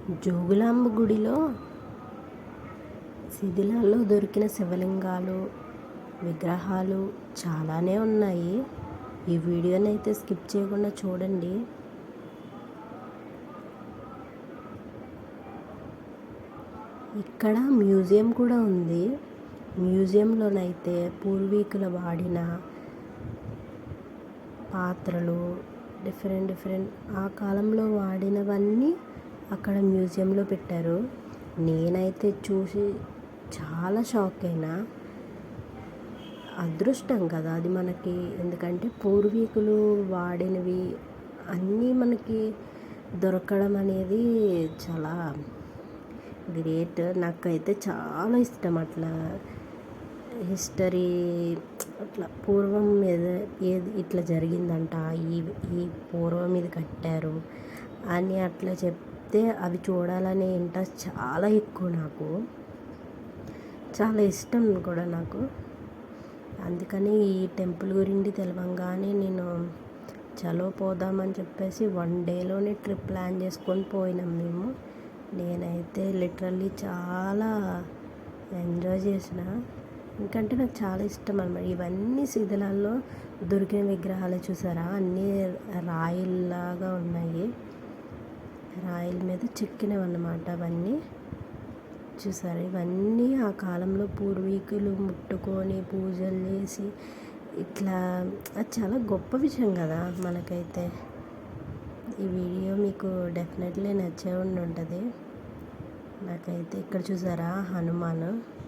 జోగులాంబ గుడిలో శిథిలాల్లో దొరికిన శివలింగాలు, విగ్రహాలు చాలానే ఉన్నాయి. ఈ వీడియోని అయితే స్కిప్ చేయకుండా చూడండి. ఇక్కడ మ్యూజియం కూడా ఉంది. మ్యూజియంలోనైతే పూర్వీకులు వాడిన పాత్రలు డిఫరెంట్ ఆ కాలంలో వాడినవన్నీ అక్కడ మ్యూజియంలో పెట్టారు. నేనైతే చూసి చాలా షాక్ అయినా. అదృష్టం కదా అది మనకి, ఎందుకంటే పూర్వీకులు వాడినవి అన్నీ మనకి దొరకడం అనేది చాలా గ్రేట్. నాకైతే చాలా ఇష్టం అట్లా హిస్టరీ, అట్లా పూర్వం ఏది ఇట్లా జరిగిందంట, ఈ ఈ పూర్వం ఇది కట్టారు అని అట్లా చెప్తే అవి చూడాలనే ఇంట్రెస్ట్ చాలా ఎక్కువ. నాకు చాలా ఇష్టం కూడా నాకు. అందుకని ఈ టెంపుల్ గురించి తెలవంగానే నేను చలో పోదామని చెప్పేసి 1 డేలోనే ట్రిప్ ప్లాన్ చేసుకొని పోయినాం మేము. నేనైతే లిటరల్లీ చాలా ఎంజాయ్ చేసిన. ఎందుకంటే నాకు చాలా ఇష్టం అన్నమాట. ఇవన్నీ శిథిలాల్లో దొరికిన విగ్రహాలు చూసారా, అన్నీ రాయిల్లాగా ఉన్నాయి. రాయిల మీద చెక్కినవి అన్నమాట అవన్నీ. చూసారు, ఇవన్నీ ఆ కాలంలో పూర్వీకులు ముట్టుకొని పూజలు చేసి ఇట్లా, అది చాలా గొప్ప విషయం కదా మనకైతే. ఈ వీడియో మీకు డెఫినెట్లీ నచ్చే ఉంటుంది. నాకైతే ఇక్కడ చూసారా హనుమాన్.